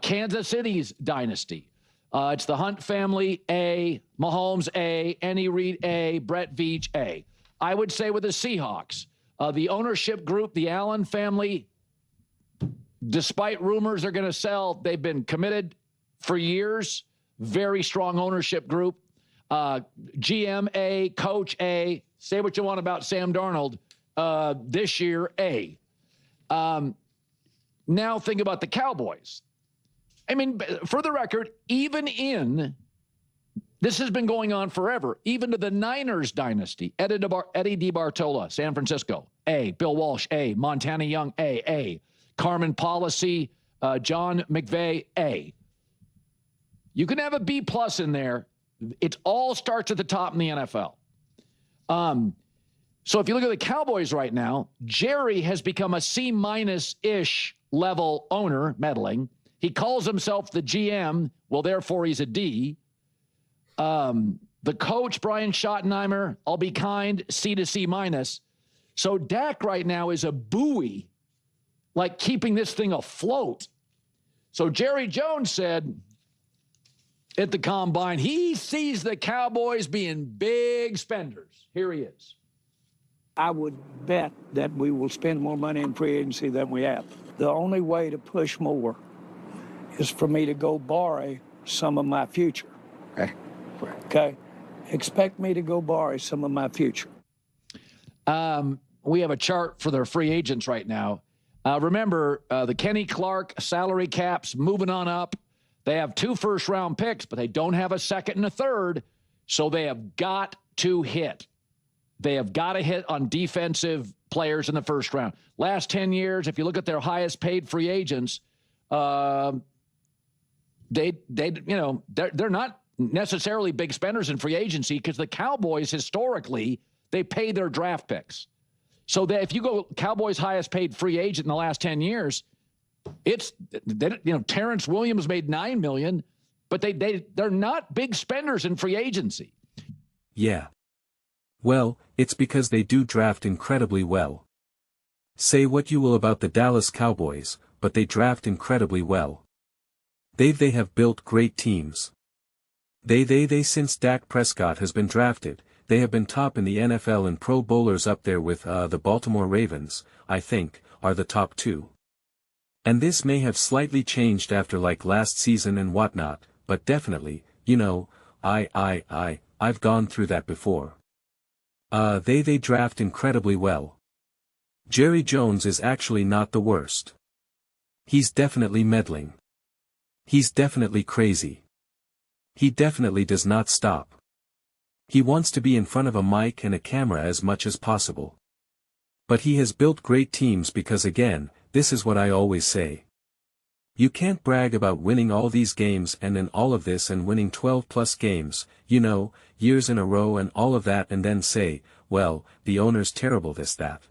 Kansas City's dynasty. It's the Hunt family, A. Mahomes, A. Andy Reid, A. Brett Veach, A. I would say with the Seahawks, the ownership group, the Allen family, despite rumors they're going to sell, they've been committed for years. Very strong ownership group. GM, A. Coach, A. Say what you want about Sam Darnold. This year, A. Now think about the Cowboys. I mean, for the record, this has been going on forever, even to the Niners dynasty. Eddie DeBartola, San Francisco, A. Bill Walsh, A. Montana Young, A. Carmen Policy, John McVay, A. You can have a B+ in there. It all starts at the top in the NFL. So if you look at the Cowboys right now, Jerry has become a C-ish level owner, meddling. He calls himself the GM. Well, therefore, he's a D. The coach, Brian Schottenheimer, I'll be kind, C to C-. So Dak right now is a buoy, like keeping this thing afloat. So Jerry Jones said at the Combine, he sees the Cowboys being big spenders. Here he is. I would bet that we will spend more money in free agency than we have. The only way to push more is for me to go borrow some of my future. Okay? Expect me to go borrow some of my future. We have a chart for their free agents right now. Remember, the Kenny Clark salary caps moving on up. They have 2 first-round picks, but they don't have a second and a third, so they have got to hit. They have got to hit on defensive players in the first round. Last 10 years, if you look at their highest paid free agents, they're not necessarily big spenders in free agency because the Cowboys historically they pay their draft picks. So that if you go Cowboys' highest paid free agent in the last 10 years, Terrence Williams made $9 million, but they're not big spenders in free agency. Yeah. Well, it's because they do draft incredibly well. Say what you will about the Dallas Cowboys, but they draft incredibly well. They have built great teams. They since Dak Prescott has been drafted, they have been top in the NFL and Pro Bowlers up there with the Baltimore Ravens, I think, are the top 2. And this may have slightly changed after like last season and whatnot, but definitely, I've gone through that before. They draft incredibly well. Jerry Jones is actually not the worst. He's definitely meddling. He's definitely crazy. He definitely does not stop. He wants to be in front of a mic and a camera as much as possible. But he has built great teams because again, this is what I always say. You can't brag about winning all these games and in all of this and winning 12+ games, years in a row and all of that and then say, well, the owner's terrible that.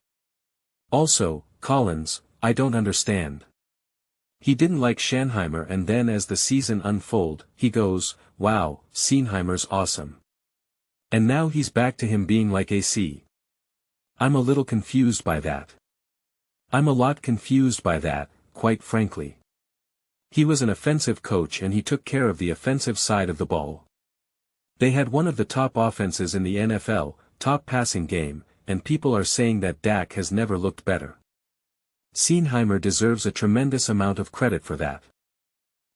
Also, Collins, I don't understand. He didn't like Schottenheimer and then as the season unfolded, he goes, wow, Schottenheimer's awesome. And now he's back to him being like AC. I'm a little confused by that. I'm a lot confused by that, quite frankly. He was an offensive coach and he took care of the offensive side of the ball. They had one of the top offenses in the NFL, top passing game, and people are saying that Dak has never looked better. Schottenheimer deserves a tremendous amount of credit for that.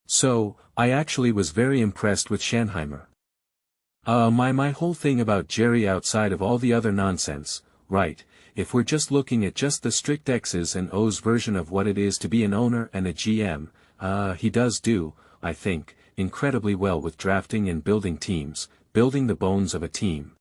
So, I actually was very impressed with Schottenheimer. My whole thing about Jerry outside of all the other nonsense, right, if we're just looking at just the strict X's and O's version of what it is to be an owner and a GM, he does do, I think, incredibly well with drafting and building teams, building the bones of a team.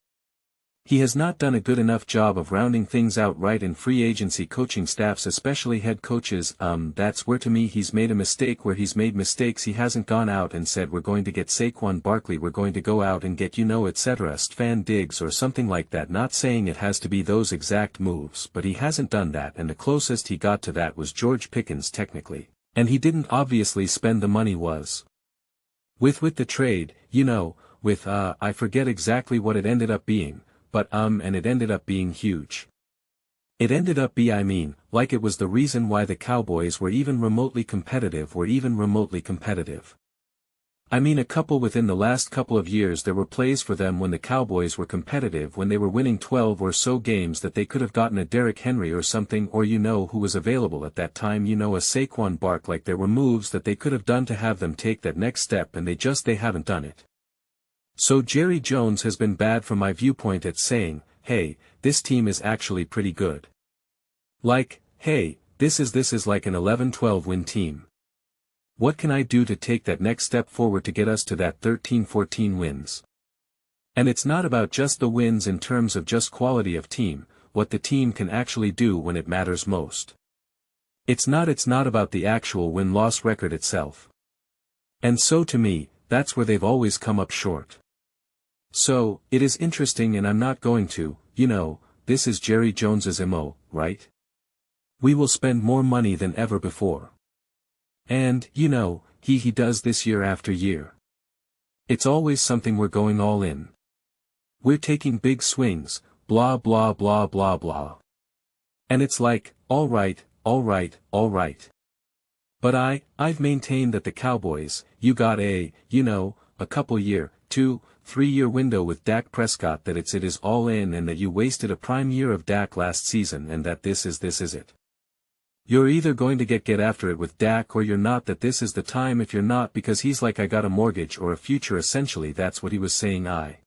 He has not done a good enough job of rounding things out right in free agency coaching staffs, especially head coaches. That's where to me he's made a mistake, where he's made mistakes. He hasn't gone out and said we're going to get Saquon Barkley, we're going to go out and get etc. Stefan Diggs or something like that. Not saying it has to be those exact moves, but he hasn't done that, and the closest he got to that was George Pickens technically. And he didn't obviously spend the money with the trade, I forget exactly what it ended up being, but and it ended up being huge. It ended up like it was the reason why the Cowboys were even remotely competitive. A couple within the last couple of years there were plays for them when the Cowboys were competitive, when they were winning 12 or so games, that they could have gotten a Derrick Henry or something, or who was available at that time, a Saquon Barkley. Like there were moves that they could have done to have them take that next step, and they haven't done it. So Jerry Jones has been bad from my viewpoint at saying, hey, this team is actually pretty good. Like, hey, this is like an 11-12 win team. What can I do to take that next step forward to get us to that 13-14 wins? And it's not about just the wins in terms of just quality of team, what the team can actually do when it matters most. It's not about the actual win-loss record itself. And so to me, that's where they've always come up short. So, it is interesting, and I'm not going to, this is Jerry Jones's MO, right? We will spend more money than ever before. And, he does this year after year. It's always something, we're going all in. We're taking big swings, blah blah blah blah blah. And it's like, alright. But I've maintained that the Cowboys, you got a couple year, 2-3 year window with Dak Prescott, that it is all in, and that you wasted a prime year of Dak last season, and that this is it. You're either going to get after it with Dak, or you're not, that this is the time. If you're not, because he's like, I got a mortgage or a future, essentially that's what he was saying. I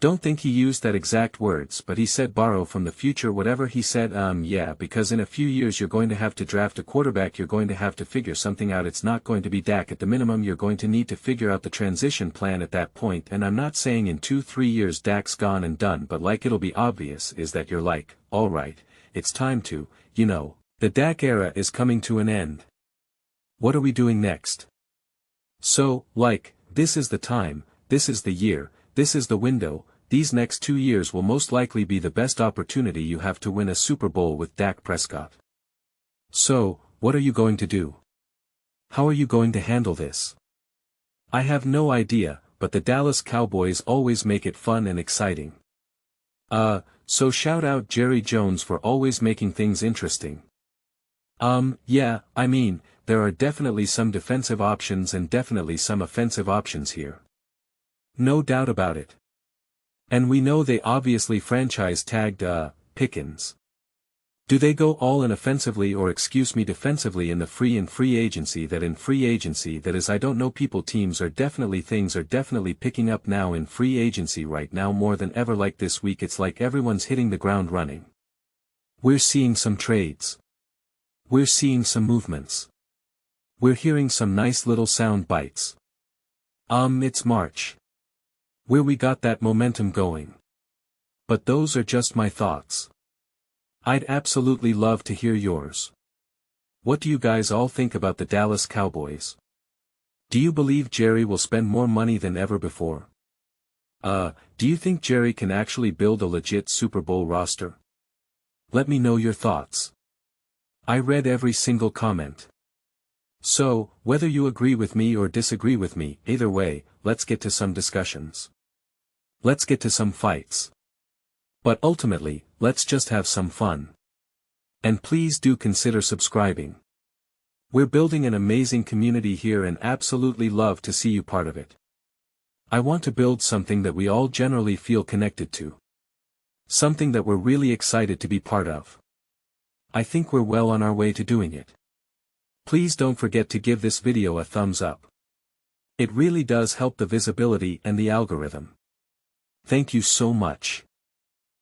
don't think he used that exact words, but he said borrow from the future, whatever he said. Yeah, because in a few years you're going to have to draft a quarterback, you're going to have to figure something out. It's not going to be Dak at the minimum, you're going to need to figure out the transition plan at that point. And I'm not saying in 2-3 years Dak's gone and done, but like it'll be obvious is that you're like, alright, it's time to, the Dak era is coming to an end. What are we doing next? So, this is the time, this is the year, this is the window. These next 2 years will most likely be the best opportunity you have to win a Super Bowl with Dak Prescott. So, what are you going to do? How are you going to handle this? I have no idea, but the Dallas Cowboys always make it fun and exciting. So shout out Jerry Jones for always making things interesting. Yeah, there are definitely some defensive options and definitely some offensive options here. No doubt about it. And we know they obviously franchise tagged, Pickens. Do they go all in offensively, or defensively in the free agency? That in free agency, that is, I don't know, things are definitely picking up now in free agency right now more than ever. Like this week it's like everyone's hitting the ground running. We're seeing some trades. We're seeing some movements. We're hearing some nice little sound bites. It's March. Where we got that momentum going. But those are just my thoughts. I'd absolutely love to hear yours. What do you guys all think about the Dallas Cowboys? Do you believe Jerry will spend more money than ever before? Do you think Jerry can actually build a legit Super Bowl roster? Let me know your thoughts. I read every single comment. So, whether you agree with me or disagree with me, either way, let's get to some discussions. Let's get to some fights. But ultimately, let's just have some fun. And please do consider subscribing. We're building an amazing community here and absolutely love to see you part of it. I want to build something that we all generally feel connected to. Something that we're really excited to be part of. I think we're well on our way to doing it. Please don't forget to give this video a thumbs up. It really does help the visibility and the algorithm. Thank you so much.